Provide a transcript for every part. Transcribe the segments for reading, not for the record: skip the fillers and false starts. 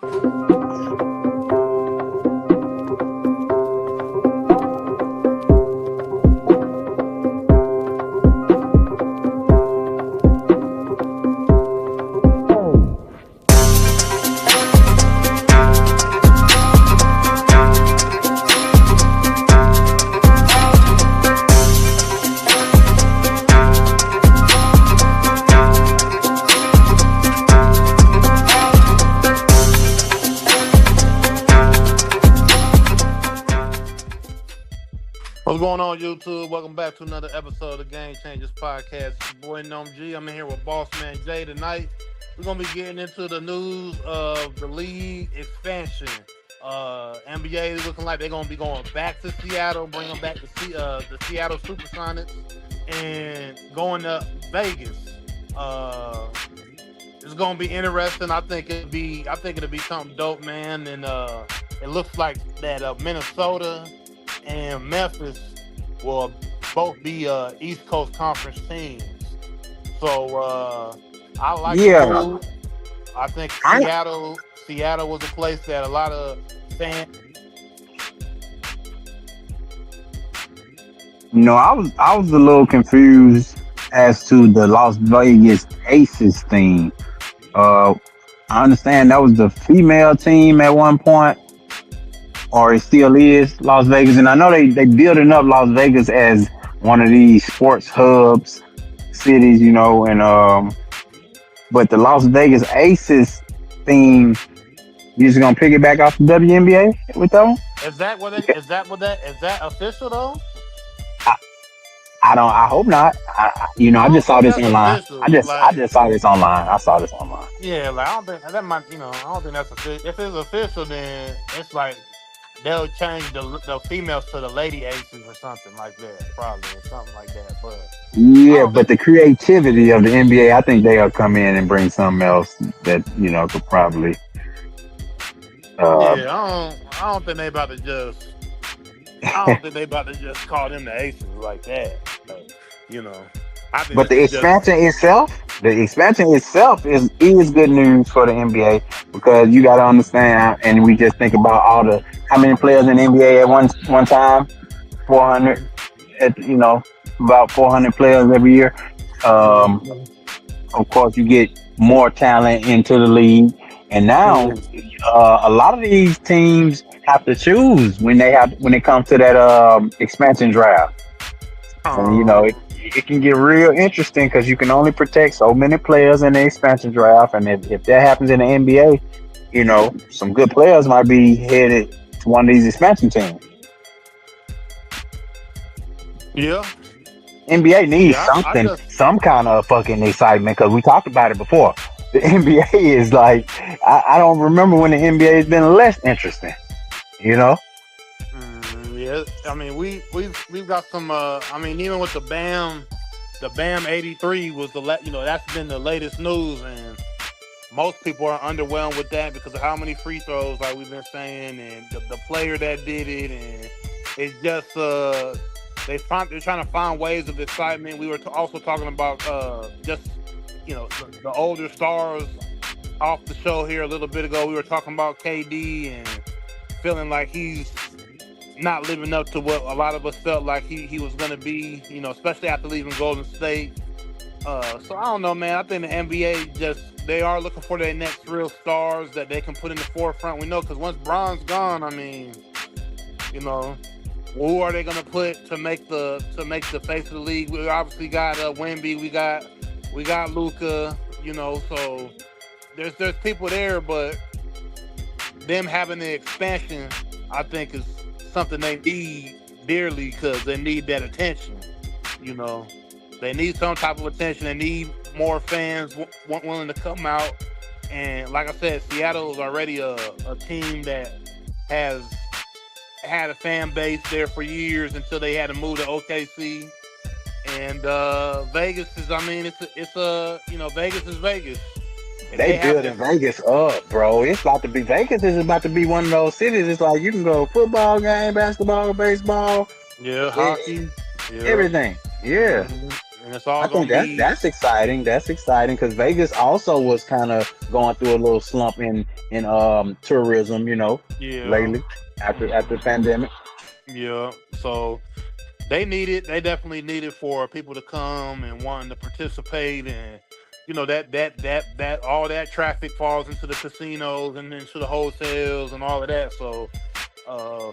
What's going on, YouTube? Welcome back to another episode of the Game Changers Podcast. It's your boy Gnome G. I'm in here with Boss Man Jay tonight. We're gonna be getting into the news of the league expansion. NBA is looking like they're gonna be going back to Seattle, bring them back to the Seattle SuperSonics, and going to Vegas. It's gonna be interesting. I think it'll be something dope, man. And it looks like that Minnesota and Memphis will both be East Coast Conference teams. So I like the move. I think Seattle was a place that a lot of fans. I was a little confused as to the Las Vegas Aces thing. I understand that was the female team at one point, or it still is Las Vegas. And I know they building up Las Vegas as one of these sports hubs cities, and but the Las Vegas Aces theme, you just gonna pick it back off the WNBA with that one? Is that official though? I hope not. I just saw this online. I just saw this online. Yeah, like I don't think that might. I don't think that's official. If it's official, then it's like they'll change the females to the lady aces or something like that, probably, or something like that. But yeah, but the creativity of the NBA, I think they'll come in and bring something else that could probably. I don't think they about to just. I don't think they about to just call them the aces like that. I think but the expansion itself is good news for the NBA, because you got to understand, and we just think about how many players in the NBA at one time, 400, about 400 players every year. Of course, you get more talent into the league, and now a lot of these teams have to choose when it comes to that expansion draft. And it can get real interesting because you can only protect so many players in the expansion draft, and if that happens in the NBA, some good players might be headed to one of these expansion teams. Yeah. NBA needs some kind of fucking excitement, because we talked about it before. The NBA is like, I don't remember when the NBA has been less interesting. Yeah, I mean we've got some. Even with the Bam 83 was that's been the latest news, and most people are underwhelmed with that because of how many free throws, like we've been saying, and the player that did it, and it's just they're trying to find ways of excitement. We were also talking about the older stars off the show here a little bit ago. We were talking about KD and feeling like he's not living up to what a lot of us felt like he was going to be, especially after leaving Golden State. So I don't know, man. I think the NBA they are looking for their next real stars that they can put in the forefront. We know, because once Bron's gone, who are they going to put to make the face of the league? We obviously got Wemby, we got Luka, so there's people there, but them having the expansion, I think, is something they need dearly, because they need that attention. They need some type of attention. They need more fans willing to come out. And like I said, Seattle is already a team that has had a fan base there for years until they had to move to OKC. And Vegas is, Vegas is Vegas. They building Vegas up, bro. Vegas is about to be one of those cities. It's like you can go football game, basketball, baseball. Yeah, hockey. Everything. Yeah. and it's all I think gonna that be. that's exciting. That's exciting because Vegas also was kind of going through a little slump in tourism, Yeah. lately after the Mhm. pandemic. Yeah. So they need it. They definitely need it for people to come and wanting to participate, and that all that traffic falls into the casinos and into the hotels and all of that. So uh,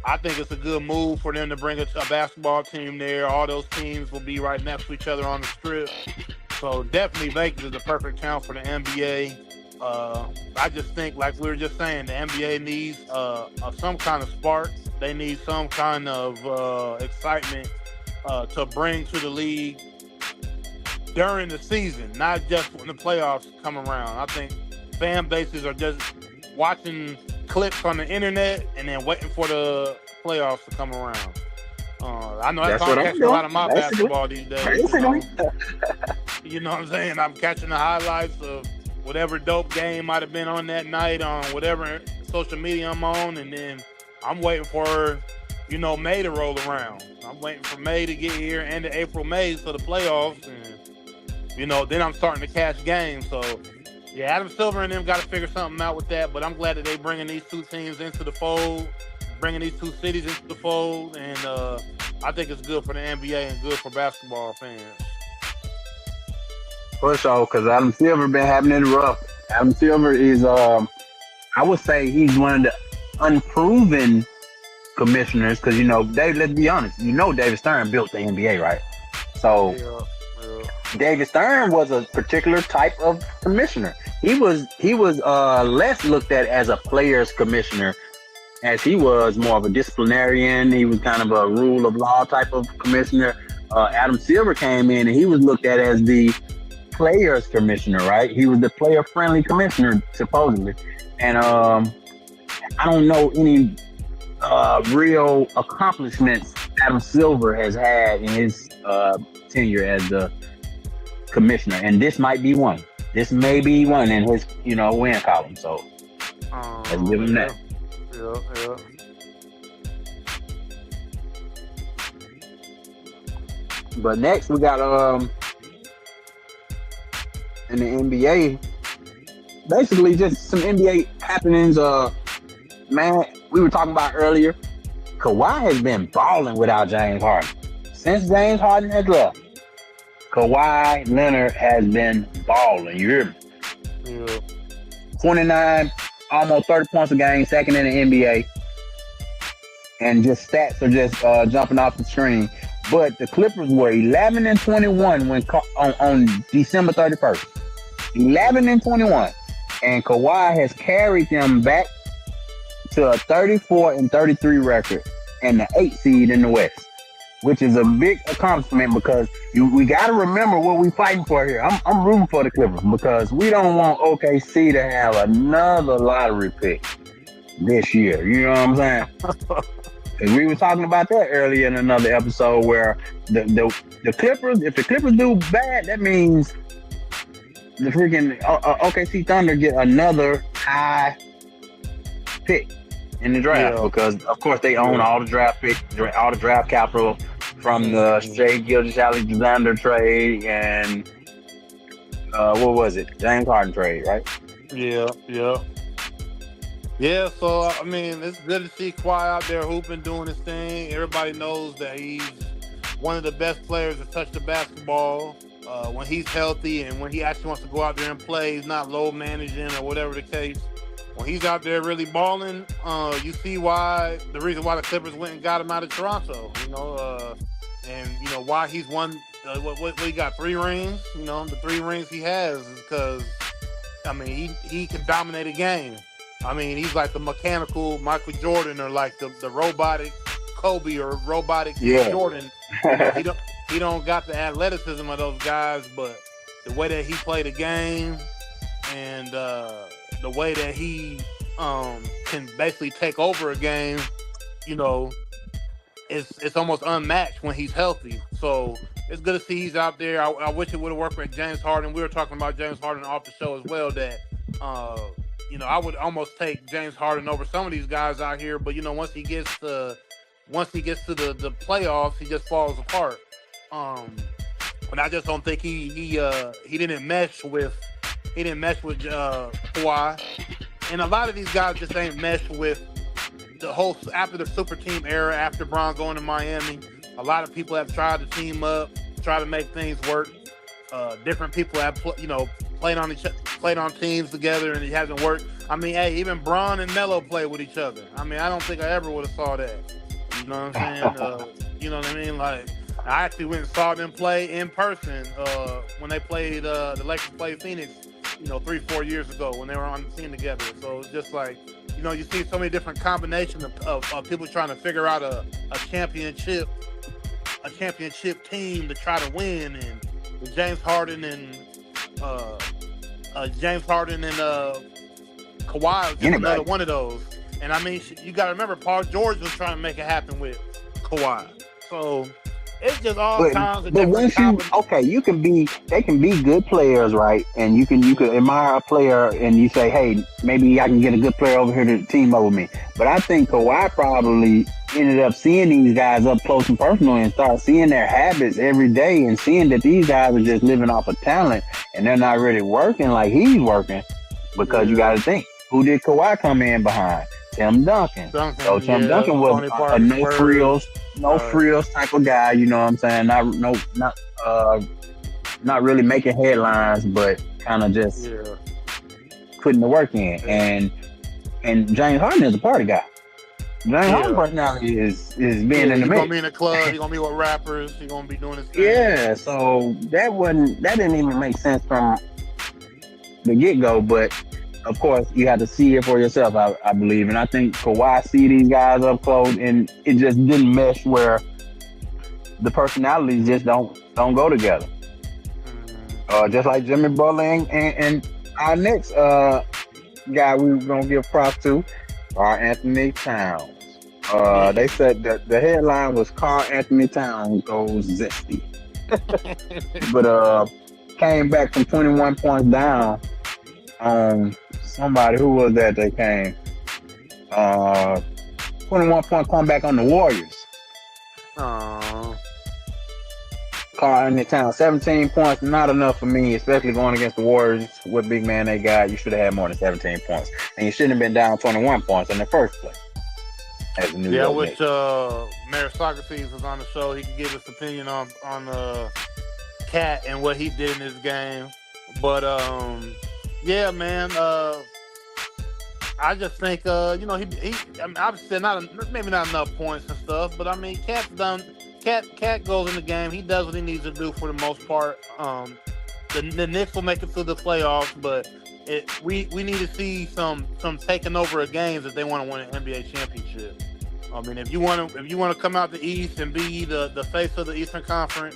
I think it's a good move for them to bring a basketball team there. All those teams will be right next to each other on the strip. So definitely Vegas is the perfect town for the NBA. I just think, like we were just saying, the NBA needs some kind of spark. They need some kind of excitement to bring to the league during the season, not just when the playoffs come around. I think fan bases are just watching clips on the internet and then waiting for the playoffs to come around. I know that's That's how I'm what I'm catching a doing, lot of my basically. basketball these days. Basically, You know what I'm saying? I'm catching the highlights of whatever dope game might have been on that night on whatever social media I'm on, and then I'm waiting for, May to roll around. I'm waiting for May to get here, end of April, May for the playoffs, and then I'm starting to catch games. So yeah, Adam Silver and them got to figure something out with that. But I'm glad that they bringing these two teams into the fold, bringing these two cities into the fold, and I think it's good for the NBA and good for basketball fans. for sure. Because Adam Silver been having it rough. Adam Silver is, I would say, he's one of the unproven commissioners. Because Dave, let's be honest. David Stern built the NBA, right? So Yeah, yeah. David Stern was a particular type of commissioner. He was less looked at as a players commissioner as he was more of a disciplinarian. He was kind of a rule of law type of commissioner. Adam Silver came in and he was looked at as the players commissioner, right? He was the player friendly commissioner supposedly, and I don't know any real accomplishments Adam Silver has had in his tenure as the commissioner, and this might be one. This may be one in his, win column. So let's give him Yeah, that. yeah, yeah. But next we got in the NBA, basically just some NBA happenings. Man, we were talking about earlier. Kawhi has been balling without James Harden. Since James Harden has left, Kawhi Leonard has been balling. You hear me? Yeah. 29, almost 30 points a game, second in the NBA. And just stats are just jumping off the screen. But the Clippers were 11 and 21 on December 31st. 11 and 21. And Kawhi has carried them back to a 34 and 33 record and the 8th seed in the West, which is a big accomplishment because we got to remember what we're fighting for here. I'm rooting for the Clippers because we don't want OKC to have another lottery pick this year. You know what I'm saying? Because we were talking about that earlier in another episode where the Clippers, if the Clippers do bad, that means the freaking OKC Thunder get another high pick in the draft Yeah. because, of course, they own all the draft all the draft capital from the Shea Gilgeous-Alexander trade and what was it? James Harden trade, right? Yeah, yeah. Yeah, so I mean, it's good to see Kawhi out there hooping, doing his thing. Everybody knows that he's one of the best players to touch the basketball when he's healthy and when he actually wants to go out there and play. He's not low managing or whatever the case. When he's out there really balling, you see the reason why the Clippers went and got him out of Toronto. And why he's won. What he got 3 rings. The 3 rings he has is because he can dominate a game. He's like the mechanical Michael Jordan or like the robotic Kobe or robotic Jordan. He don't got the athleticism of those guys, but the way that he played the game and the way that he can basically take over a game, it's almost unmatched when he's healthy. So it's good to see he's out there. I wish it would have worked with James Harden. We were talking about James Harden off the show as well. That I would almost take James Harden over some of these guys out here. But once he gets to the playoffs, he just falls apart. but I just don't think he didn't mesh with Kawhi, and a lot of these guys just ain't meshed with the whole after the super team era, after Bron going to Miami. A lot of people have tried to team up, try to make things work. Different people have played on teams together, and it hasn't worked. I mean, hey, even Bron and Melo play with each other. I mean, I don't think I ever would have saw that. You know what I'm saying? You know what I mean? Like, I actually went and saw them play in person when they played the Lakers played Phoenix. 3-4 years ago when they were on the team together. So it's just like, you see so many different combinations of people trying to figure out a championship team to try to win, and James Harden and Kawhi was just another one of those. And I mean, you got to remember, Paul George was trying to make it happen with Kawhi. So it's just all kinds of different. They can be good players, right? And you can admire a player, and you say, hey, maybe I can get a good player over here to team up with me. But I think Kawhi probably ended up seeing these guys up close and personal, and start seeing their habits every day, and seeing that these guys are just living off of talent, and they're not really working like he's working. Because you got to think, who did Kawhi come in behind? Tim Duncan. So Tim Duncan was a no frills type of guy. You know what I'm saying? Not really making headlines, but kind of just putting the work in. And James Harden is a party guy. James Harden's personality is being in the mix. He's gonna be in the club. He's gonna be with rappers. He's gonna be doing his thing. Yeah. So that didn't even make sense from the get go, but. Of course, you have to see it for yourself, I believe. And I think Kawhi see these guys up close, and it just didn't mesh where the personalities just don't go together. Just like Jimmy Butler and our next guy we were going to give props to, Karl Anthony Towns. They said that the headline was Karl Anthony Towns goes zesty. But came back from 21 points down on somebody. Who was that came? 21-point comeback on the Warriors. Karl Anthony Towns, 17 points, not enough for me, especially going against the Warriors. What big man they got, you should have had more than 17 points. And you shouldn't have been down 21 points in the first place. As a New York I wish Mayor Socrates was on the show. He could give his opinion on Cat and what he did in this game. But yeah, man. I just think he I mean, obviously maybe not enough points and stuff, but I mean, Cat goes in the game. He does what he needs to do for the most part. The Knicks will make it through the playoffs, but we need to see some taking over of games if they want to win an NBA championship. I mean, if you want to come out the East and be the face of the Eastern Conference,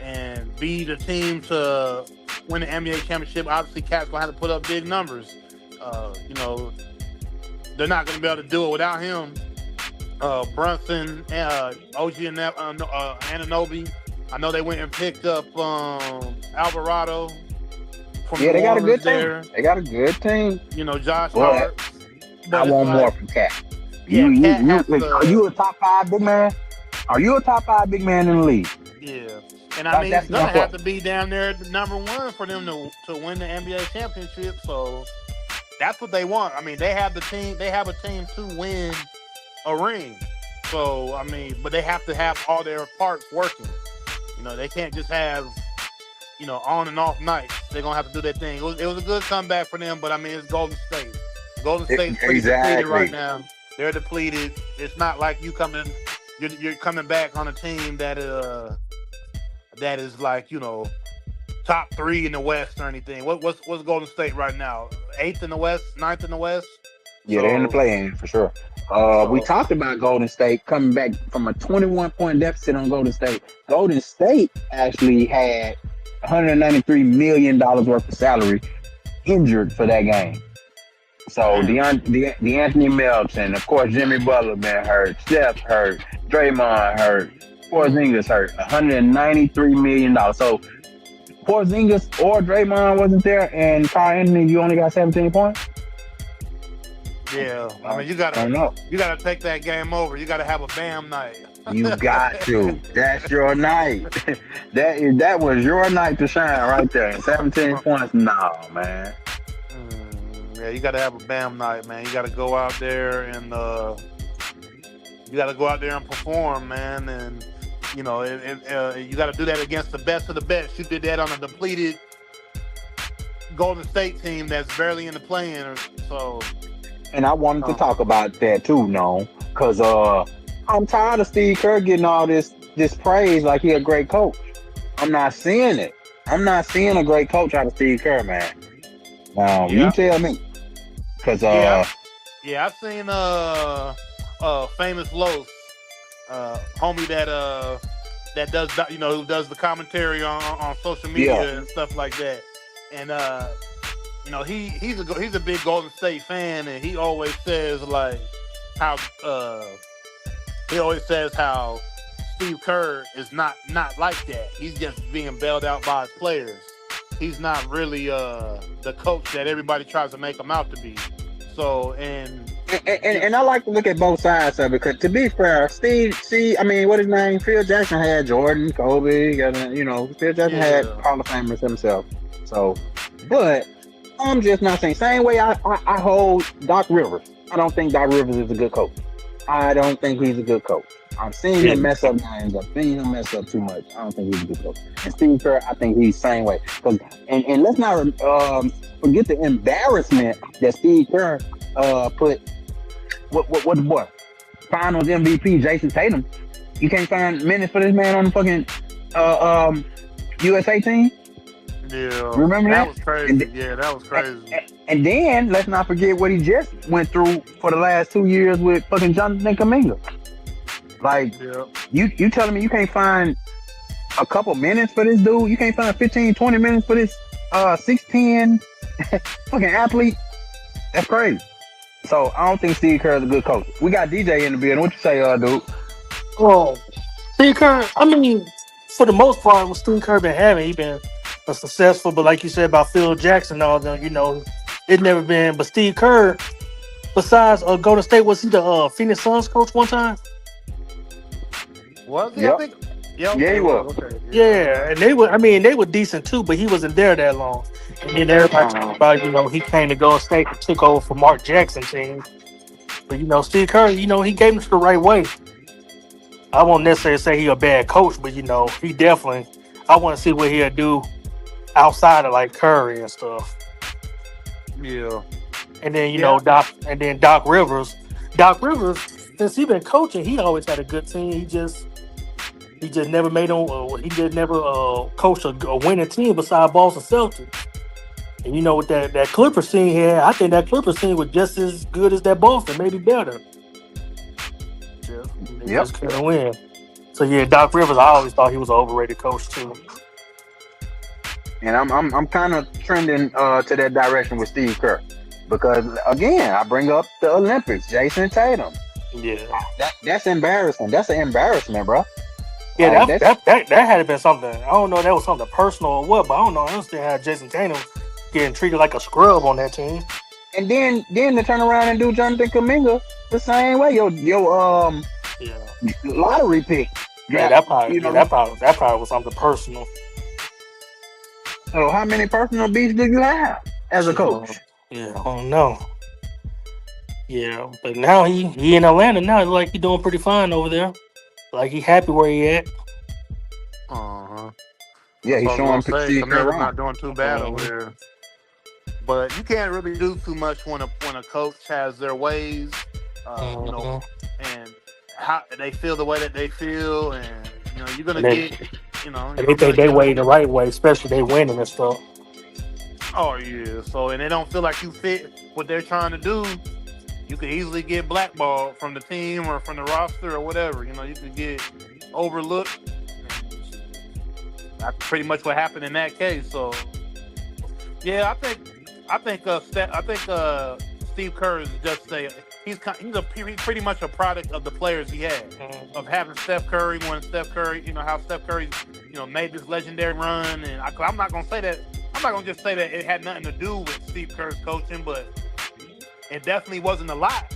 and be the team to win the NBA championship, obviously Cat's gonna have to put up big numbers. They're not gonna be able to do it without him. Brunson, OG and Anunoby. I know they went and picked up Alvarado. They got a good team. They got a good team. Josh Hart. I want more from Cat. Yeah, are you a top 5 big man? Are you a top 5 big man in the league? Yeah. And I mean, it's going to have to be down there at number 1 for them to win the NBA championship. So that's what they want. I mean, they have a team to win a ring. So, I mean, but they have to have all their parts working. They can't just have, on and off nights. They're going to have to do their thing. It was a good comeback for them, but I mean, it's Golden State. Golden State's pretty depleted right now. They're depleted. It's not like you're coming back on a team that is like, top 3 in the West or anything. What's Golden State right now? 8th in the West, 9th in the West? Yeah, they're in the play-in for sure. We talked about Golden State coming back from a 21-point deficit on Golden State. Golden State actually had $193 million worth of salary injured for that game. So D'Anthony Melton, of course, Jimmy Butler been hurt, Steph hurt, Draymond hurt, Porzingis hurt, $193 million. So Porzingis or Draymond wasn't there, and Karl Anthony, you only got 17 points? Yeah, I mean, you gotta take that game over. You gotta have a Bam night. You got to. That's your night. That was your night to shine right there. And 17 points. No, man. Yeah, you got to have a Bam night, man. You got to go out there and perform, man. And you got to do that against the best of the best. You did that on a depleted Golden State team that's barely in the play-in. So, And I wanted to talk about that too, no, because I'm tired of Steve Kerr getting all this praise like he a great coach. I'm not seeing it. I'm not seeing a great coach out of Steve Kerr, man. You tell me, because I've seen famous Los, homie that does who does the commentary on social media and stuff like that, and he's a big Golden State fan, and he always says how Steve Kerr is not like that. He's just being bailed out by his players. He's not really the coach that everybody tries to make him out to be. So and I like to look at both sides of it, because to be fair, what his name? Phil Jackson had Jordan, Kobe, Phil Jackson had Hall of Famers himself. So, but I'm just not saying. Same way I hold Doc Rivers. I don't think Doc Rivers is a good coach. I don't think he's a good coach. I've seen him mess up games. I've seen him mess up too much. I don't think he's a good coach. And Steve Kerr, I think he's the same way. And let's not forget the embarrassment that Steve Kerr put. What the boy? Finals MVP Jason Tatum. You can't find minutes for this man on the fucking USA team. Yeah, remember that? That was crazy. That was crazy. And then let's not forget what he just went through for the last 2 years with fucking Jonathan Kuminga. You telling me you can't find a couple minutes for this dude? You can't find 15, 20 minutes for this 6'10" fucking athlete? That's crazy. So I don't think Steve Kerr is a good coach. We got DJ in the building. What you say, dude? Well, Steve Kerr, I mean, for the most part, what Steve Kerr been having, he been successful. But like you said about Phil Jackson and all them, it never been. But Steve Kerr, besides Golden State, was he the Phoenix Suns coach one time? Was he? Yep. I think. Yeah, he was. Okay. Yeah, and they were decent too, but he wasn't there that long. And then everybody talking about, he came to Golden State and took over for Mark Jackson team. But Steve Kerr, he gave him to the right way. I won't necessarily say he a bad coach, but he definitely. I want to see what he'll do outside of like Curry and stuff. Yeah. And then Doc Rivers. Doc Rivers, since he been coaching, he always had a good team. He just never made him. He just never coached a winning team beside Boston Celtics. And with that Clippers team here, I think that Clippers team was just as good as that Boston, maybe better. They just couldn't win. So yeah, Doc Rivers, I always thought he was an overrated coach too. And I'm kind of trending to that direction with Steve Kerr, because again, I bring up the Olympics, Jason Tatum. Yeah, that's embarrassing. That's an embarrassment, bro. Yeah, that had to been something. I don't know if that was something personal or what, but I don't know. I understand how Jason Tatum getting treated like a scrub on that team. And then to turn around and do Jonathan Kuminga the same way. Your lottery pick. Yeah, that probably was something personal. So how many personal beefs do you have as a coach? Yeah, I don't know. Yeah, but now he in Atlanta now. Like he doing pretty fine over there. Like he happy where he at. Yeah, he's showing Kuminga's not doing too bad over there. But you can't really do too much when a coach has their ways, and how they feel the way that they feel, and you're gonna get. And they think they way the right way, especially they winning and stuff. Oh yeah, so and they don't feel like you fit what they're trying to do. You could easily get blackballed from the team or from the roster or whatever. You could get overlooked. That's pretty much what happened in that case. So yeah, I think Steve Kerr is just he's pretty much a product of the players he had, of having Steph Curry, how Steph Curry, made this legendary run. And I'm not gonna just say that it had nothing to do with Steve Kerr's coaching, but it definitely wasn't a lot.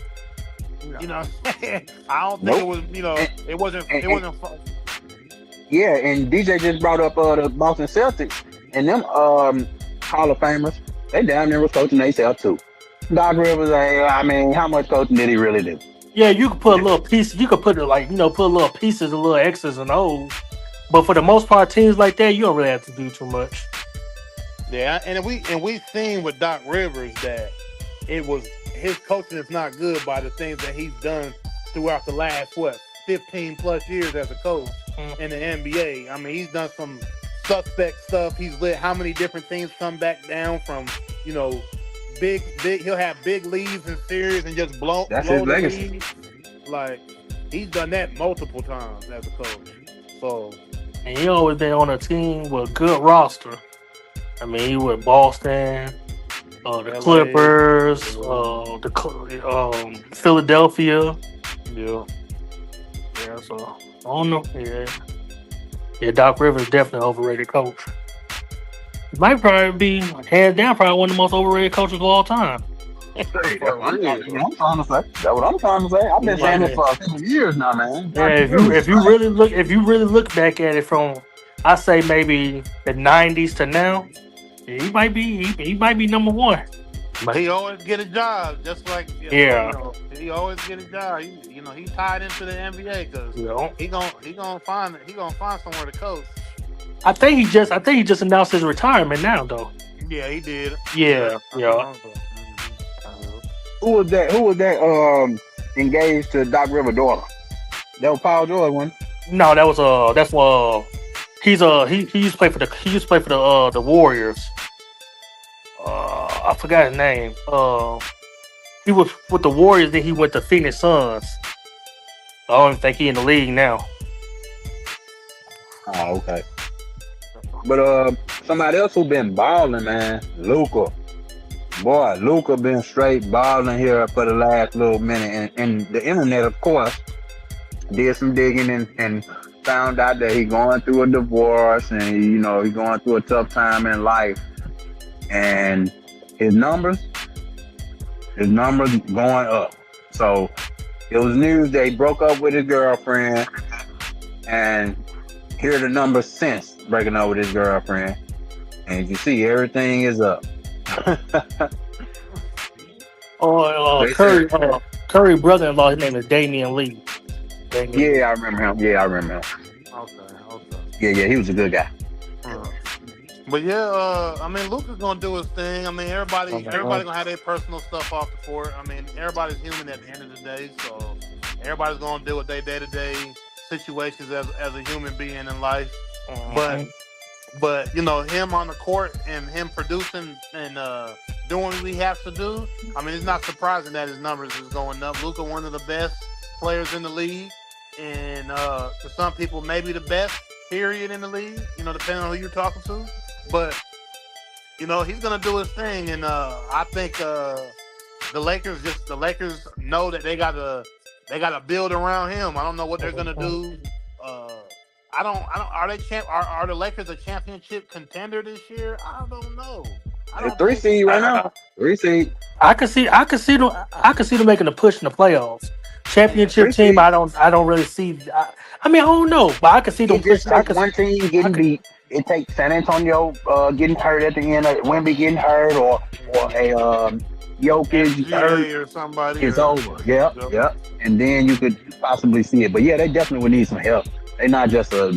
No. You know what I'm saying? I don't think it Nope. was, And, it wasn't, and, it and wasn't, yeah, and DJ just brought up the Boston Celtics and them Hall of Famers. They down there was coaching themselves too. Doc Rivers, I mean, how much coaching did he really do? Yeah, you could put a little piece. You could put it like put a little pieces, a little X's and O's. But for the most part, teams like that, you don't really have to do too much. yeah. And we seen with Doc Rivers that it was his coaching is not good by the things that he's done throughout the last 15 plus years as a coach Mm. in the NBA. I mean, he's done some suspect stuff. He's let how many different things come back down from you know big. He'll have big leads in series and just That's his blow the legacy. lead. Like he's done that multiple times as a coach. So And he always been on a team with a good roster. I mean, he with Boston, the LA, Clippers, yeah, Philadelphia. yeah. Yeah, so I don't know. Yeah, yeah. Doc Rivers definitely an overrated coach. He might probably be hands down probably one of the most overrated coaches of all time. Hey, For that's real. what I'm trying to say. That's what I'm trying to say. I've been saying this Yeah, for a couple years now, man. yeah. Doc If Rivers, you man. really look back at it from, I say maybe the '90s to now, he might be number one. But he always get a job, just like Yeah, he always get a job. He tied into the NBA because you know. he gonna find somewhere to coach. I think he just announced his retirement now though. Yeah, he did. Yeah, Yeah, not too yeah. long ago. Who was that? Who was that? Engaged to Doc Rivers' daughter. That was Paul George one. No, that's he used to play for the Warriors. I forgot his name. He was with the Warriors, then he went to Phoenix Suns. I don't even think he in the league now. Oh, okay. But somebody else who been balling, man, Luca. Boy, Luca been straight balling here for the last little minute, and the internet, of course, did some digging and found out that he going through a divorce and he going through a tough time in life, and his numbers going up. So it was news that he broke up with his girlfriend, and here are the numbers since breaking up with his girlfriend, and you see everything is up. They said, Curry brother-in-law, his name is Damian Lee. Damian Lee. yeah, I remember him. Yeah, I remember him. Okay. Yeah, he was a good guy. But yeah, I mean, Luka's gonna do his thing. I mean, everybody gonna have their personal stuff off the court. I mean, everybody's human at the end of the day, so everybody's gonna deal with their day-to-day situations as a human being in life. But him on the court and him producing and doing what he has to do. I mean, it's not surprising that his numbers is going up. Luka, one of the best players in the league, and to some people, maybe the best period in the league. Depending on who you're talking to. But he's gonna do his thing, and I think the Lakers know that they gotta build around him. I don't know what they're gonna do. I don't. Are they Are the Lakers a championship contender this year? I don't know. I They're don't three think. seed right now. 3 seed. I could see them making a push in the playoffs. Championship 3 team, seed. I don't really see. I mean, I don't know, but I could see them It just pushing. takes one team getting beat. It takes San Antonio getting hurt at the end, of Wemby getting hurt, or a Jokic hurt. SGA or somebody. It's over. Yep. And then you could possibly see it. But yeah, they definitely would need some help. They're not just a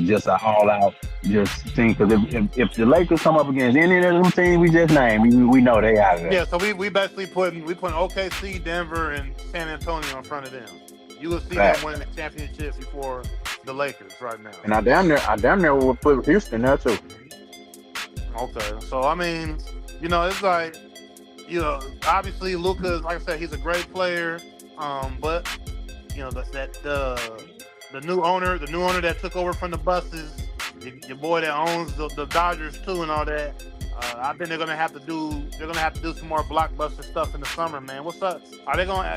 all out just thing. Because if the Lakers come up against any of them teams we just named, we know they out of there. Yeah, so we basically putting OKC, Denver, and San Antonio in front of them. You will see them winning the championship before the Lakers right now. And I damn near would put Houston there too. Okay, so I mean, it's like, obviously Luka, like I said, he's a great player. But the new owner that took over from the Buses, your boy that owns the Dodgers too, and all that. I think they're gonna have to do some more blockbuster stuff in the summer, man. What's up? Are they gonna,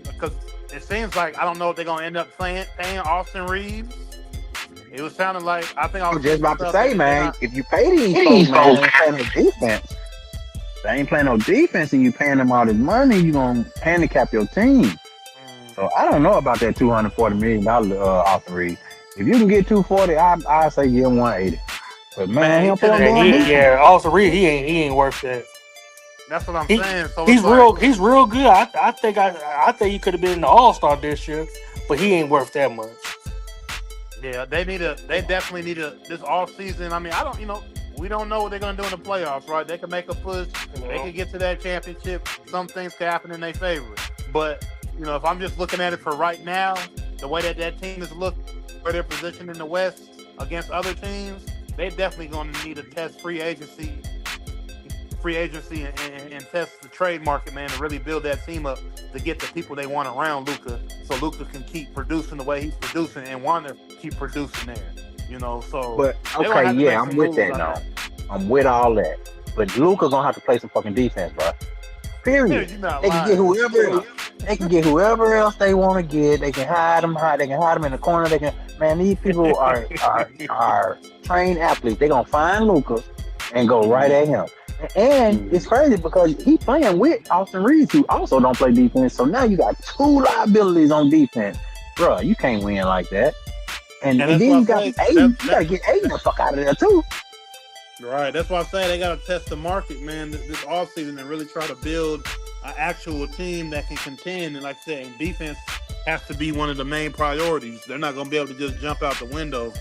because it seems like, I don't know if they're gonna end up paying Austin Reeves. It was sounding like, I think I was just about to say, man, if you pay these folks, man, they ain't playing no defense. They ain't playing no defense, and you paying them all this money, you gonna handicap your team. So I don't know about that $240 million Austin Reed. If you can get 240, I say give him 180. But man, Man, he he don't play should no have. Yeah, damn defense. Also Reed, he ain't worth that. That's what I'm He saying. So it's he's like, real good. I think he could have been in the All Star this year, but he ain't worth that much. yeah, they definitely need a this off season. I mean, I don't, we don't know what they're gonna do in the playoffs, right? They can make a push, You they know, can get to that championship. Some things can happen in their favor, but if I'm just looking at it for right now, the way that team is looking, where they're positioned in the West against other teams, they definitely gonna need to test free agency and test the trade market, man, to really build that team up to get the people they want around Luka, so Luka can keep producing the way he's producing and want to keep producing there. So But they're gonna okay, have to make yeah, I'm some with moves that on now. that. I'm with all that. But Luca gonna have to play some fucking defense, bro. Yeah, Period. you're not They can get lying. whoever else. They can get whoever else they want to get. They can hide them. They can hide them in the corner. They can. Man, these people are trained athletes. They gonna find Luca and go right at him. And it's crazy because he playing with Austin Reeves, who also don't play defense. So now you got two liabilities on defense, bro. You can't win like that. And And that's then why I you got say Aiden. You got to get Aiden the fuck out of there too. right. That's why I say they gotta test the market, man, this offseason and really try to build an actual team that can contend. And like I said, defense has to be one of the main priorities. They're not gonna be able to just jump out the window.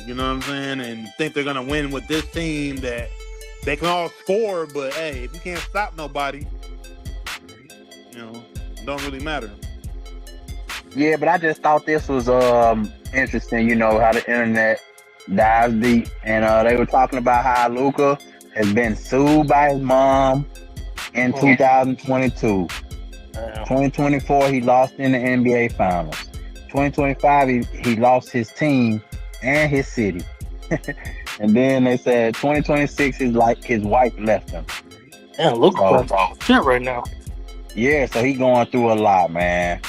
You know what I'm saying? And think they're gonna win with this team that they can all score, but hey, if you can't stop nobody, you know, it don't really matter. Yeah, but I just thought this was interesting. You know how the internet dives deep, and they were talking about how Luca has been sued by his mom in Mhm. 2022. Damn. 2024 he lost in the NBA Finals. 2025 he lost his team and his city. And then they said 2026 is like his wife left him. Damn, Luka So playing shit right now. yeah, so he going through a lot, man.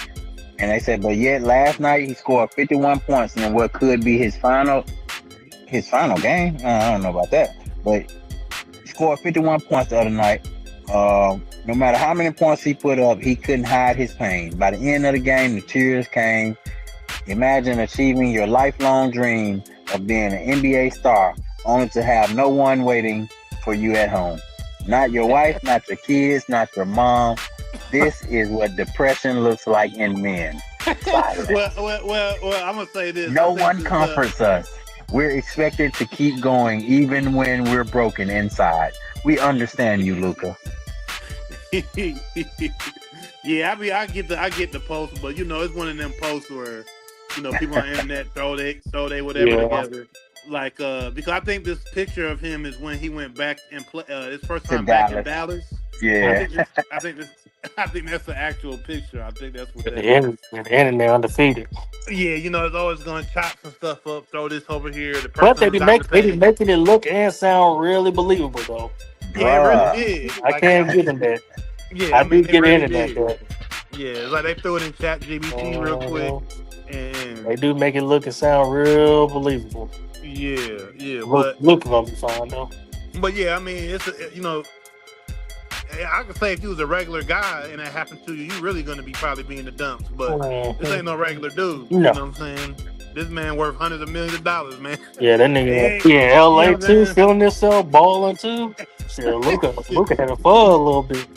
And they said, but yet last night he scored 51 points in what could be his final game. I don't know about that, but he scored 51 points the other night. No matter how many points he put up, he couldn't hide his pain. By the end of the game, the tears came. Imagine achieving your lifelong dream of being an NBA star, only to have no one waiting for you at home. Not your wife, not your kids, not your mom. This is what depression looks like in men. Silence. well, I'm gonna say this. I No think one this. comforts us. We're expected to keep going even when we're broken inside. We understand you, Luca. Yeah, I get the post, but it's one of them posts where people on the internet throw they whatever Yeah. together. Like because I think this picture of him is when he went back and play his first To time back in Dallas. Dallas. I Yeah. think this I think this I think that's the actual picture. I think that's what And that is. the internet undefeated. Yeah, it's always gonna chop some stuff up, throw this over here. The But person on the side of the they be page. making it look and sound really believable though. Yeah, it really Bruh. did. I Like can't give them that. yeah, I I do mean it give the really internet did. that. Yeah, it's like they threw it in Chat GBT real quick, Uh, and they do make it look and sound real believable. yeah, Look gonna be fine though. but yeah, I mean I could say if you was a regular guy and that happened to you, you really gonna be probably be in the dumps. But this ain't no regular dude. You No. know what I'm saying? This man worth hundreds of millions of dollars, man. Yeah, that nigga. Hey, Yeah, LA you know what too, I'm saying? feeling himself, balling too. Shit, Luka had a fun a little bit.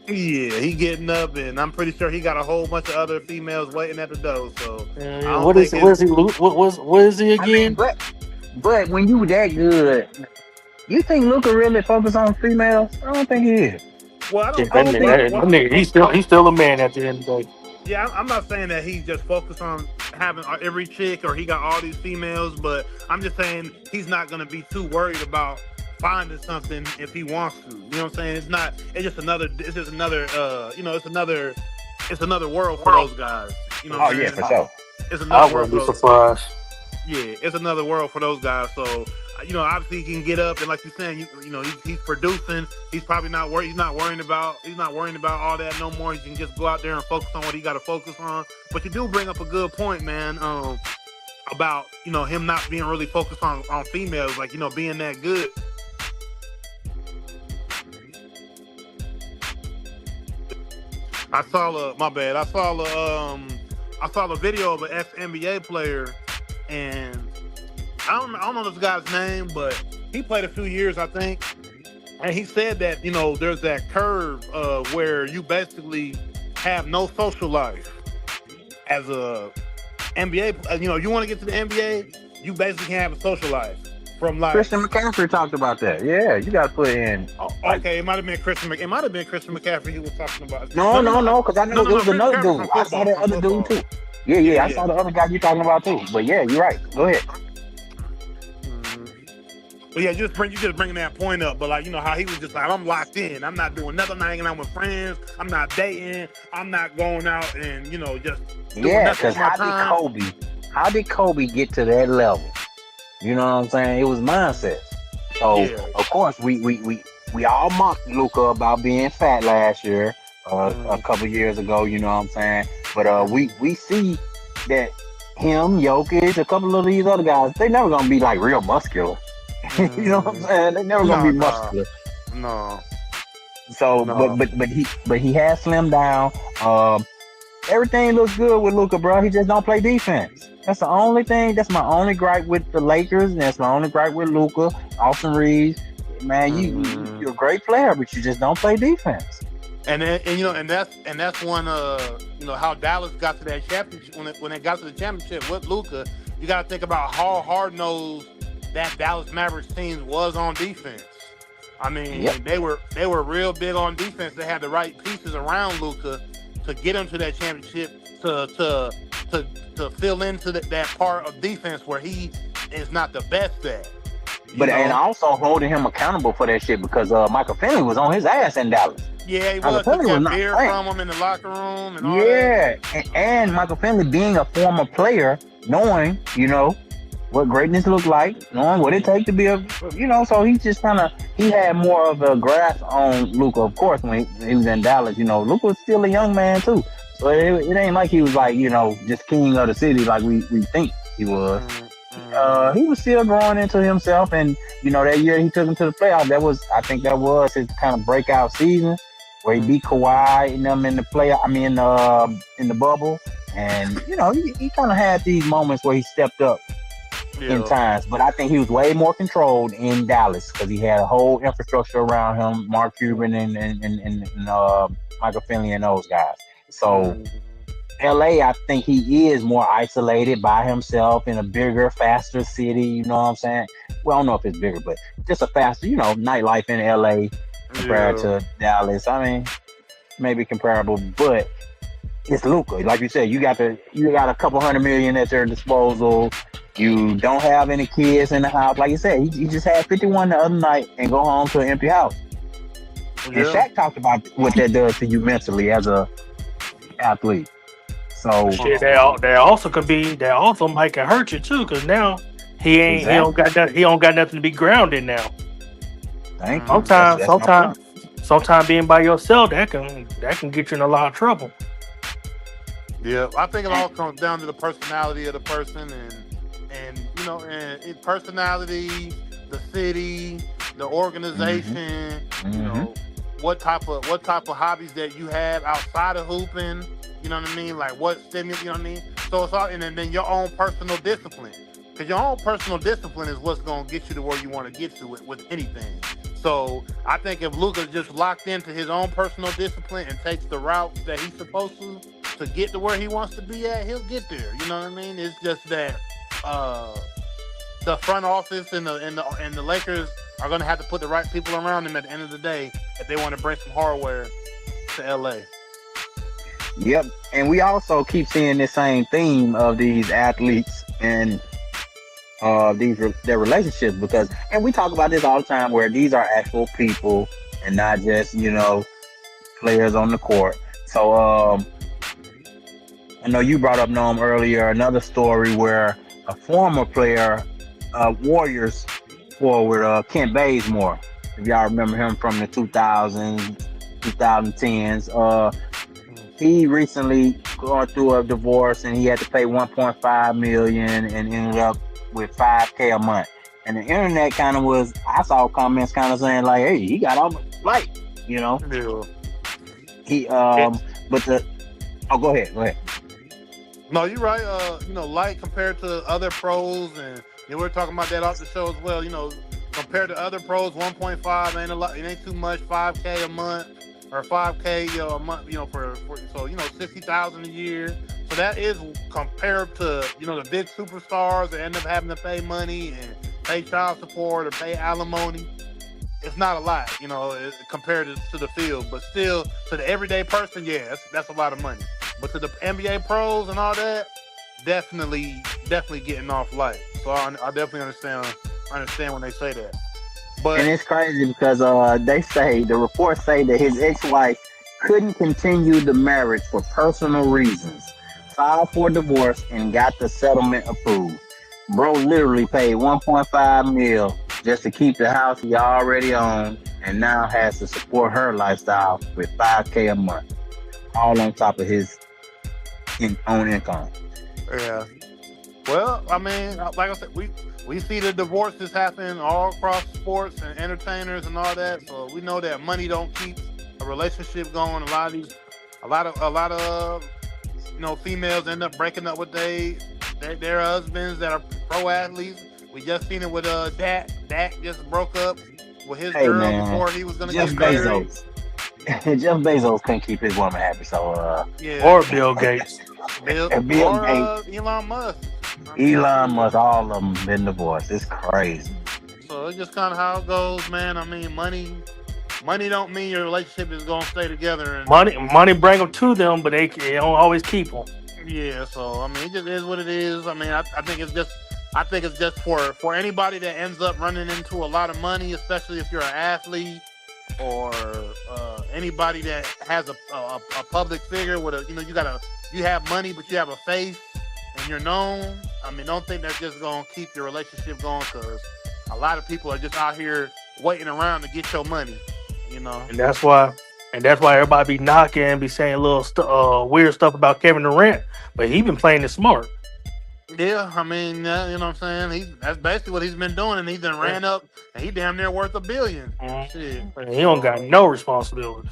Yeah, he getting up, and I'm pretty sure he got a whole bunch of other females waiting at the door. So I don't What think is what is he? What is he I mean, again? but when you that good, you think Luca really focus on females? I don't think he is. Well, Yeah, I don't think. that nigga, he's still a man at the end of the day. Yeah, I'm not saying that he's just focused on having every chick or he got all these females, but I'm just saying he's not going to be too worried about finding something if he wants to. You know what I'm saying? It's just another, it's another world for those guys. You know Oh what I'm yeah, saying? for sure. It's I another world wouldn't for be those. surprised. Yeah, it's another world for those guys. So, obviously he can get up and like you're saying, he's producing. He's probably not worried. He's not worrying about all that no more. He can just go out there and focus on what he got to focus on. But you do bring up a good point, man. About him not being really focused on females, like being that good. I saw my bad. I saw I saw the video of an ex NBA player, and I don't know this guy's name, but he played a few years, I think. And he said that, there's that curve where you basically have no social life as a NBA. You want to get to the NBA, you basically can't have a social life from like. Christian McCaffrey talked about that. Yeah, you got to put in. Oh, Like, okay, it might have been Christian. It might have been Christian McCaffrey he was talking about. no, because I know it was Christian another McCaffrey dude. from I saw football. that From other dude football. too. Yeah, I Yeah. saw the other guy you talking about too. But yeah, you're right. Go ahead. But yeah, you just bringing that point up. But like, how he was just like, I'm locked in. I'm not doing nothing. I'm not hanging out with friends. I'm not dating. I'm not going out and just doing Yeah, nothing because with my time. how did Kobe get to that level? You know what I'm saying? It was mindset. So Yeah. of course we all mocked Luka about being fat last year, a couple years ago. You know what I'm saying? But we see that him, Jokic, a couple of these other guys, they never gonna be like real muscular. You know what I'm saying? They never gonna be muscular. No. So, No. but he has slimmed down. Everything looks good with Luka, bro. He just don't play defense. That's the only thing. That's my only gripe with the Lakers, and that's my only gripe with Luka. Austin Reeves, man, you're a great player, but you just don't play defense. And that's one how Dallas got to that championship when they got to the championship with Luka. You got to think about how hard-nosed that Dallas Mavericks team was on defense. I mean, they were real big on defense. They had the right pieces around Luka to get him to that championship, to fill into that part of defense where he is not the best at. And also holding him accountable for that shit because Michael Finley was on his ass in Dallas. Yeah, he was. Took that beer from him in the locker room and all that. Yeah, and Michael Finley being a former player, knowing, what greatness looked like, knowing what it takes to be so he just he had more of a grasp on Luka, of course, when he was in Dallas. Luka was still a young man too. So it ain't like he was like, just king of the city like we think he was. He was still growing into himself, and that year he took him to the playoffs. I think that was his kind of breakout season where he beat Kawhi and them in the playoff. In the bubble, and he kind of had these moments where he stepped up in times. But I think he was way more controlled in Dallas because he had a whole infrastructure around him, Mark Cuban and Michael Finley and those guys. So. LA, I think he is more isolated by himself in a bigger, faster city. You know what I'm saying? Well, I don't know if it's bigger, but just a faster, nightlife in LA compared to Dallas. I mean, maybe comparable, but it's Luka. Like you said, you got a couple $100 million at your disposal. You don't have any kids in the house. Like you said, he just had 51 the other night and go home to an empty house. Yeah. And Shaq talked about what that does to you mentally as a athlete. So shit, that also might can hurt you too, because now he don't got nothing to be grounded now. Thank you. Sometimes being by yourself that can get you in a lot of trouble. Yeah, I think it all comes down to the personality of the person and personality, the city, the organization. What type of hobbies that you have outside of hooping. You know what I mean? Like what stimulus, you know what I mean? So it's all, and then your own personal discipline. Because your own personal discipline is what's going to get you to where you want to get to with anything. So I think if Luka's just locked into his own personal discipline and takes the route that he's supposed to get to where he wants to be at, he'll get there. You know what I mean? It's just that the front office and the Lakers are going to have to put the right people around him at the end of the day if they want to bring some hardware to LA. Yep, and we also keep seeing the same theme of these athletes and their relationships and we talk about this all the time where these are actual people and not just players on the court. So I know you brought up Noam earlier another story where a former player, Warriors forward Kent Bazemore, if y'all remember him from the 2000s, 2010s. He recently going through a divorce and he had to pay $1.5 million and ended up with $5,000 a month. And the internet I saw comments kind of saying like, hey, he got off light, Yeah. He but go ahead. No, you're right. Light compared to other pros, and we were talking about that off the show as well. Compared to other pros, 1.5 ain't a lot. It ain't too much. 5K a month or 5K a month. For so 60,000 a year. So that is compared to the big superstars that end up having to pay money and pay child support or pay alimony. It's not a lot, compared to the field, but still to the everyday person, yeah, that's a lot of money. But to the NBA pros and all that, definitely getting off light. So I definitely understand when they say that. And But it's crazy because they say the reports say that his ex-wife couldn't continue the marriage for personal reasons, filed for divorce, and got the settlement approved. Bro literally paid 1.5 mil just to keep the house he already owned, and now has to support her lifestyle with 5K a month, all on top of his own income. yeah, well, I mean, like I said, we see the divorces happen all across sports and entertainers and all that. So we know that money don't keep a relationship going. A lot of females end up breaking up with their husbands that are pro athletes. We just seen it with Dak. Dak just broke up with his Hey girl man, before he was gonna Jeff get married. Bezos. Jeff Bezos couldn't keep his woman happy, so Yeah, Or Bill Gates. Bill Bill or Gates, Elon Musk. I mean, I Elon see. Musk, all of them been divorced. It's crazy. So it's just kind of how it goes, man. I mean, money don't mean your relationship is gonna stay together. And Money bring them to them, but they don't always keep them. yeah, so I mean, it just is what it is. I mean, I think it's just for anybody that ends up running into a lot of money, especially if you're an athlete or anybody that has a public figure with you have money but you have a face and you're known. I mean, don't think that's just gonna keep your relationship going because a lot of people are just out here waiting around to get your money. You know. And that's why everybody be knocking and be saying weird stuff about Kevin Durant, but he been playing it smart. Yeah, I mean, you know what I'm saying. That's basically what he's been doing, and he's done ran up, and he damn near worth $1 billion. Shit. And he don't got So no responsibilities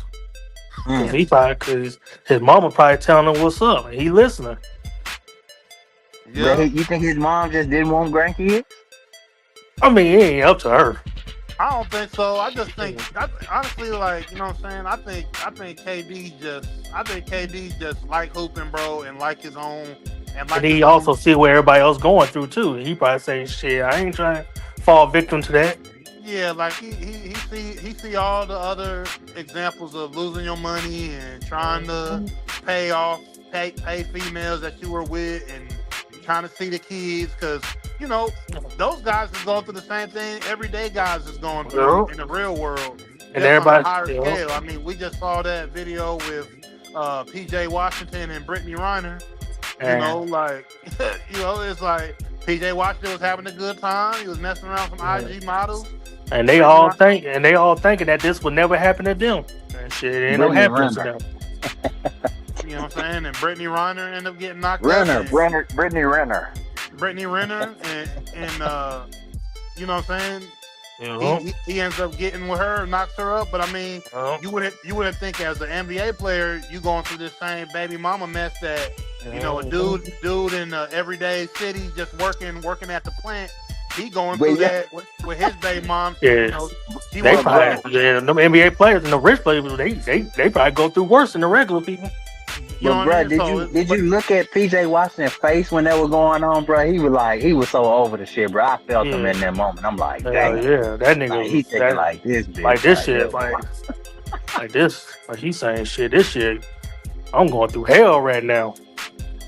Mm. because his mama probably telling him what's up, and he listening. But yeah, you think his mom just didn't want grandkids? I mean, it ain't up to her. I don't think so. I just think, honestly, like you know what I'm saying. I think KD just like hooping, bro, and like his own, and And like his he own. also see what everybody else going through too. He probably say, "Shit, I ain't trying to fall victim to that." Yeah, like he see all the other examples of losing your money and trying to pay females that you were with and trying to see the kids because those guys is going through the same thing everyday guys is going through Yeah. in the real world, And just on a everybody, higher scale. I mean, we just saw that video with PJ Washington and Brittany Reiner. and Like it's like PJ Washington was having a good time. He was messing around with some IG models. and they Brittany all Reiner. thinking that this would never happen to them. And shit, it ain't no Brittany happening to Renner. them. You know what I'm saying? And Brittany Reiner ended up getting knocked up. And Brittany Renner. Brittany Renner and you know what I'm saying? You He ends up getting with her, knocks her up. But I mean, know? you wouldn't think as an NBA player you going through this same baby mama mess that a dude in the everyday city just working at the plant. He going But through yeah, that with his baby mom. Yeah. She They was probably, them NBA players and the rich players, they probably go through worse than the regular people. you know but what I bro, mean? So did you look at PJ Washington's face when that was going on, bro? He was so over the shit, bro. I felt him in that moment. I'm like, Hell damn, yeah, that nigga like, he thinking that, like this, bitch, like this right shit, there. like this, like he's saying shit. This shit, I'm going through hell right now.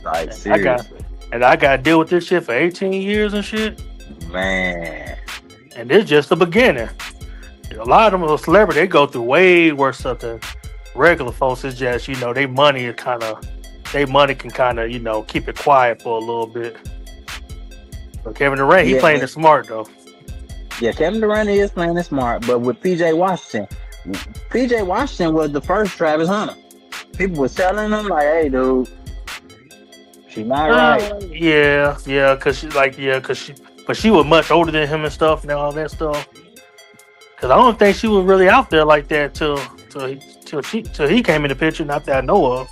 Like I got seriously, I got to deal with this shit for 18 years and shit. man. And this just the beginning. A lot of them are celebrity. They go through way worse stuff than regular folks. It's just they money can kind of keep it quiet for a little bit. But Kevin Durant, he Yeah, playing it smart though. yeah. Kevin Durant is playing it smart, but with PJ Washington was the first Travis Hunter. People were telling him like, "Hey, dude, she not right." Yeah, but she was much older than him and stuff and all that stuff. Cause I don't think she was really out there like that till he came in the picture. Not that I know of.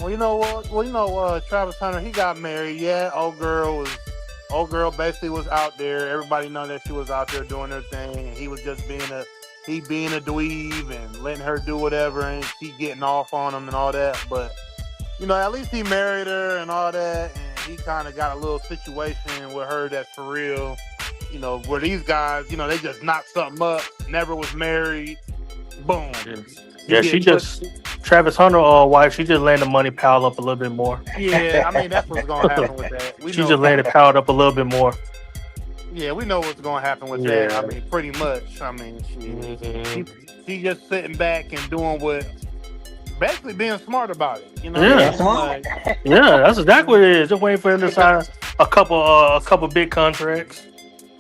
Well, you know what? Well, Travis Hunter, he got married. Yeah, old girl basically was out there. Everybody know that she was out there doing her thing, and he was just being a dweeb and letting her do whatever, and she getting off on him and all that. But at least he married her and all that, and he kind of got a little situation with her that's for real. Where these guys, they just knocked something up, never was married, boom. You Yeah, she get put. just Travis Hunter, wife. She just letting the money pile up a little bit more. Yeah, I mean that's what's gonna happen with that. We She know. just letting it piled up a little bit more. Yeah, we know what's gonna happen with that. Yeah. I mean, pretty much. I mean, Mhm. she just sitting back and doing what, basically being smart about it. You know what Yeah. I mean? Like, Yeah, that's exactly what it is. Just waiting for him to sign a couple big contracts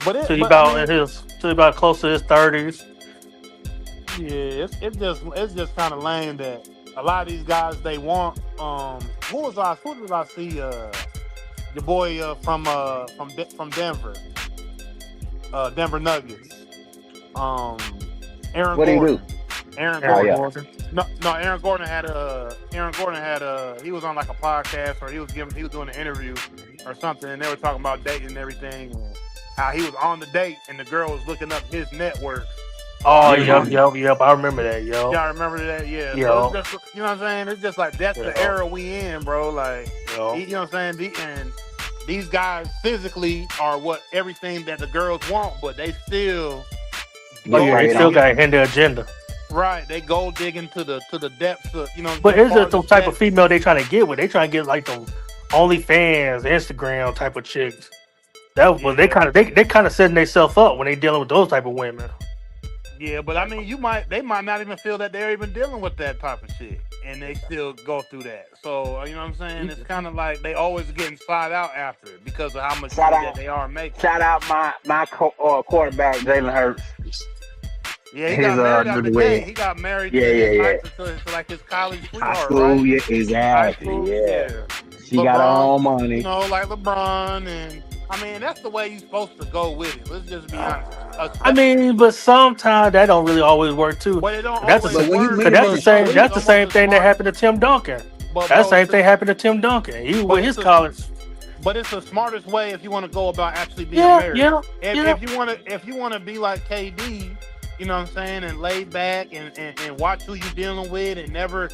till he about till he about close to his 30s. yeah, it's just kind of lame that a lot of these guys they want. Who did I see? Your boy from Denver, Denver Nuggets. Um, Aaron What do you do? Gordon. Aaron Aaron yeah. Gordon. No. Aaron Gordon had he was on like a podcast, or he was doing an interview or something, and they were talking about dating and everything, and how he was on the date and the girl was looking up his net worth. Oh, You know, yep. I remember that, yo. y'all remember that? Yeah. So Yo. it's just, you know what I'm saying? It's just like that's the Yeah. era we in, bro. Like, Yo. you know what I'm saying? And these guys physically are what everything that the girls want, but they still Oh, yeah, they Right still on. got to hand the agenda. right. They gold digging to the depths of But as is far it the as type of that. female they trying to get with? They trying to get like the OnlyFans, Instagram type of chicks. That was they Yeah. kind of setting themselves up when they dealing with those type of women. Yeah, but I mean, they might not even feel that they're even dealing with that type of shit, and they still go through that. So you know what I'm saying? It's kind of like they always getting slide out after it because of how much Shout money out. that they are making. Shout out my quarterback Jalen Hurts. Yeah, he His got married after newlywed. Jay. He got married Yeah, to his yeah. to like his college High sweetheart, school, right? yeah, High exactly. school, Yeah. yeah. She got her LeBron, own money. like LeBron, and I mean that's the way you're supposed to go with it. Let's just be honest. I mean, but sometimes that don't really always work too. But it don't That's the always But when you work meet cause them that's in the the same because street, it's that's the almost same as thing that smart. happened to Tim Duncan. But That bro, same thing happened to Tim Duncan. He with his college. but it's the smartest way if you want to go about actually being Yeah, married. yeah, If, yeah. if you want to be like KD, you know what I'm saying, and lay back and watch who you dealing with and never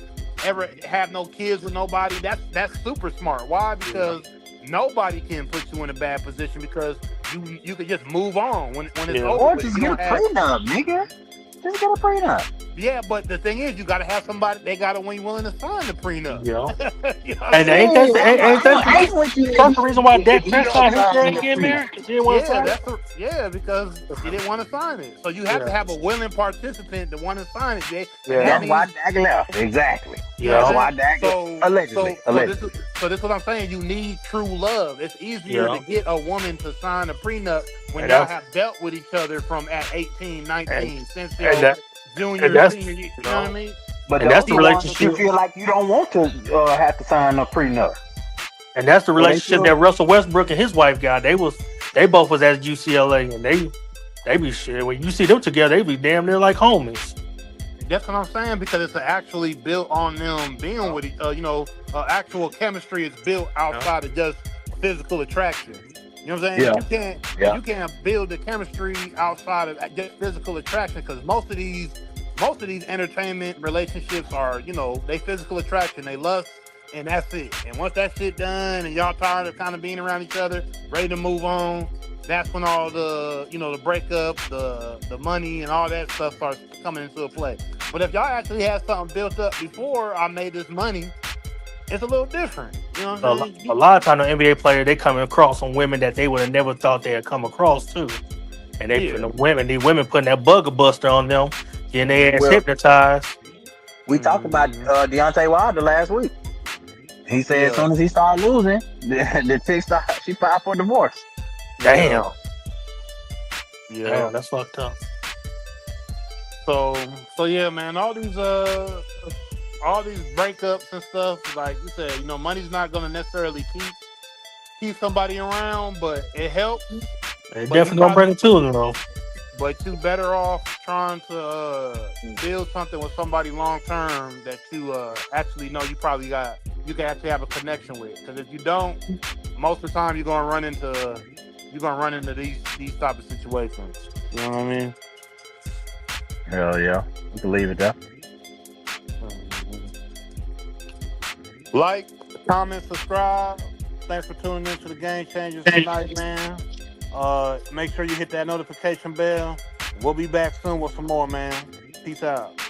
ever have no kids with nobody. That's super smart. Why? Because nobody can put you in a bad position because you can just move on when it's Yeah. over or with. just You get a don't have prenup, nigga. Just get a prenup. yeah, but the thing is, you got to have somebody. They got to be willing to sign the prenup. Yeah. You know what I'm And saying? ain't that I'm not hating with you. that's the reason why Dak He Prescott don't his sign girl the get prenup. married? Because he didn't want to sign it. Because he didn't want to sign it. So you have to Yeah. have a willing participant to want to sign it, Jay. Yeah. And That's that why means, Dak left. Exactly. Yeah. That's why Dak so allegedly. so this is what I'm saying. You need true love. It's easier Yeah. to get a woman to sign a prenup when And y'all that's- have dealt with each other from at 18, 19, since and your that- junior, and that's- senior year. You know what I mean? But And the that's the other ones, relationship- you feel like you don't want to have to sign a prenup. And that's the Well, they relationship feel- that Russell Westbrook and his wife got. They both was at UCLA, and they be shit. When you see them together, they be damn near like homies. That's what I'm saying because it's actually built on them being with actual chemistry is built outside of just physical attraction. You know what I'm saying? Yeah. You can't build the chemistry outside of just physical attraction because most of these entertainment relationships are they physical attraction, they lust, and that's it. And once that shit done and y'all tired of kind of being around each other, ready to move on, that's when all the the breakup, the money and all that stuff starts coming into play. But if y'all actually had something built up before I made this money, it's a little different. You know what I'm saying? A lot of times, the NBA player they coming across on women that they would have never thought they'd come across too, and these women putting that bugger buster on them, getting their ass Well- hypnotized. We talked about Deontay Wilder last week. He said as soon as he started losing, the chick she filed for divorce. Damn, Yeah. damn, that's fucked up. So yeah, man, all these breakups and stuff, like you said, money's not gonna necessarily keep somebody around, but it helps. They But definitely you gonna bring it to them though. But you better off trying to build something with somebody long term that you actually know you probably got you can actually have a connection with. Because if you don't, most of the time you're gonna run into these type of situations. You know what I mean? Hell yeah. I can leave it there. Like, comment, subscribe. Thanks for tuning in to the Game Changers tonight, man. Make sure you hit that notification bell. We'll be back soon with some more, man. Peace out.